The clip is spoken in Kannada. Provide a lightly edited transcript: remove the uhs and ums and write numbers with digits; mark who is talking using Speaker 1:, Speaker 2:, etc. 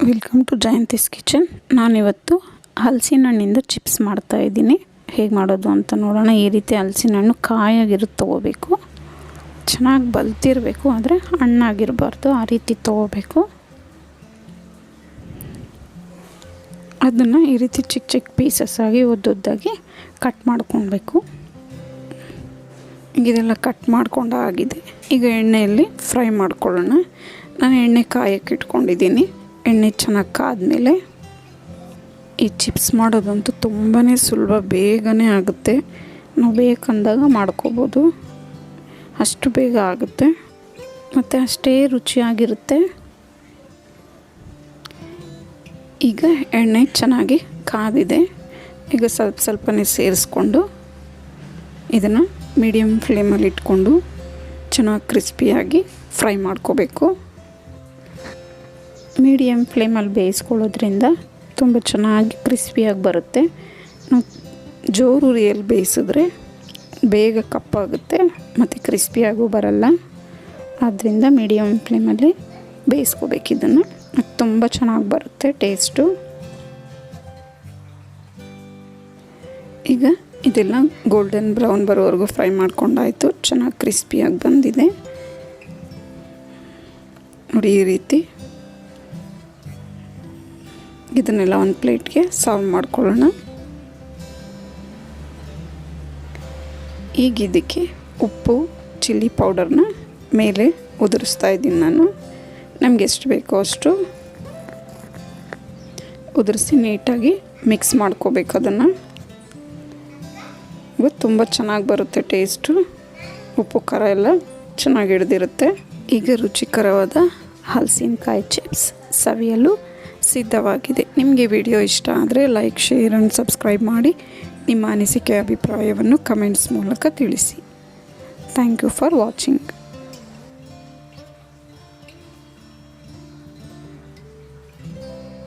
Speaker 1: Welcome to Jayanthi's kitchen. ನಾನಿವತ್ತು ಹಲಸಿನ ಹಣ್ಣಿಂದ ಚಿಪ್ಸ್ ಮಾಡ್ತಾಯಿದ್ದೀನಿ. ಹೇಗೆ ಮಾಡೋದು ಅಂತ ನೋಡೋಣ. ಈ ರೀತಿ ಹಲಸಿನ ಹಣ್ಣು ಕಾಯಾಗಿರುತ್ತೆ ತೊಗೋಬೇಕು. ಚೆನ್ನಾಗಿ ಬಲ್ತಿರಬೇಕು, ಆದರೆ ಹಣ್ಣಾಗಿರಬಾರ್ದು. ಆ ರೀತಿ ತೊಗೋಬೇಕು. ಅದನ್ನು ಈ ರೀತಿ ಚಿಕ್ಕ ಚಿಕ್ಕ ಪೀಸಸ್ ಆಗಿ ಉದ್ದುದ್ದಾಗಿ ಕಟ್ ಮಾಡ್ಕೊಳ್ಬೇಕು. ಇದೆಲ್ಲ ಕಟ್ ಮಾಡ್ಕೊಂಡಾಗಿದೆ. ಈಗ ಎಣ್ಣೆಯಲ್ಲಿ ಫ್ರೈ ಮಾಡ್ಕೊಳ್ಳೋಣ. ನಾನು ಎಣ್ಣೆ ಕಾಯಕ್ಕೆ ಇಟ್ಕೊಂಡಿದ್ದೀನಿ. ಎಣ್ಣೆ ಚೆನ್ನಾಗಿ ಕಾದ್ಮೇಲೆ ಈ ಚಿಪ್ಸ್ ಮಾಡೋದಂತೂ ತುಂಬಾ ಸುಲಭ, ಬೇಗನೆ ಆಗುತ್ತೆ. ನಾವು ಬೇಕಂದಾಗ ಮಾಡ್ಕೋಬೋದು. ಅಷ್ಟು ಬೇಗ ಆಗುತ್ತೆ ಮತ್ತು ಅಷ್ಟೇ ರುಚಿಯಾಗಿರುತ್ತೆ. ಈಗ ಎಣ್ಣೆ ಚೆನ್ನಾಗಿ ಕಾದಿದೆ. ಈಗ ಸ್ವಲ್ಪನೇ ಸೇರಿಸ್ಕೊಂಡು ಇದನ್ನು ಮೀಡಿಯಮ್ ಫ್ಲೇಮಲ್ಲಿ ಇಟ್ಕೊಂಡು ಚೆನ್ನಾಗಿ ಕ್ರಿಸ್ಪಿಯಾಗಿ ಫ್ರೈ ಮಾಡ್ಕೋಬೇಕು. ಮೀಡಿಯಮ್ ಫ್ಲೇಮಲ್ಲಿ ಬೇಯಿಸ್ಕೊಳ್ಳೋದ್ರಿಂದ ತುಂಬ ಚೆನ್ನಾಗಿ ಕ್ರಿಸ್ಪಿಯಾಗಿ ಬರುತ್ತೆ. ನಾವು ಜೋರು ಉರಿಯಲ್ಲಿ ಬೇಯಿಸಿದ್ರೆ ಬೇಗ ಕಪ್ಪಾಗುತ್ತೆ ಮತ್ತು ಕ್ರಿಸ್ಪಿಯಾಗೂ ಬರಲ್ಲ. ಆದ್ದರಿಂದ ಮೀಡಿಯಮ್ ಫ್ಲೇಮಲ್ಲಿ ಬೇಯಿಸ್ಕೋಬೇಕು. ಇದನ್ನು ತುಂಬ ಚೆನ್ನಾಗಿ ಬರುತ್ತೆ ಟೇಸ್ಟು. ಈಗ ಇದೆಲ್ಲ ಗೋಲ್ಡನ್ ಬ್ರೌನ್ ಬರೋವರೆಗೂ ಫ್ರೈ ಮಾಡ್ಕೊಂಡಾಯಿತು. ಚೆನ್ನಾಗಿ ಕ್ರಿಸ್ಪಿಯಾಗಿ ಬಂದಿದೆ ನೋಡಿ. ಈ ರೀತಿ ಇದನ್ನೆಲ್ಲ ಒಂದು ಪ್ಲೇಟ್ಗೆ ಸರ್ವ್ ಮಾಡ್ಕೊಳ್ಳೋಣ. ಈಗ ಇದಕ್ಕೆ ಉಪ್ಪು, ಚಿಲ್ಲಿ ಪೌಡರ್ನ ಮೇಲೆ ಉದುರಿಸ್ತಾ ಇದ್ದೀನಿ ನಾನು. ನಮಗೆ ಎಷ್ಟು ಬೇಕೋ ಅಷ್ಟು ಉದುರಿಸಿ ನೀಟಾಗಿ ಮಿಕ್ಸ್ ಮಾಡ್ಕೋಬೇಕು. ಅದನ್ನು ಇವತ್ತು ತುಂಬ ಚೆನ್ನಾಗಿ ಬರುತ್ತೆ ಟೇಸ್ಟು. ಉಪ್ಪು ಖಾರ ಎಲ್ಲ ಚೆನ್ನಾಗಿ ಹಿಡ್ದಿರುತ್ತೆ. ಈಗ ರುಚಿಕರವಾದ ಹಲಸಿನಕಾಯಿ ಚಿಪ್ಸ್ ಸವಿಯಲು ಸಿದ್ಧವಾಗಿದೆ. ನಿಮಗೆ ವಿಡಿಯೋ ಇಷ್ಟ ಆದರೆ ಲೈಕ್, ಶೇರ್ ಆ್ಯಂಡ್ ಸಬ್ಸ್ಕ್ರೈಬ್ ಮಾಡಿ. ನಿಮ್ಮ ಅನಿಸಿಕೆ ಅಭಿಪ್ರಾಯವನ್ನು ಕಮೆಂಟ್ಸ್ ಮೂಲಕ ತಿಳಿಸಿ. Thank you for watching.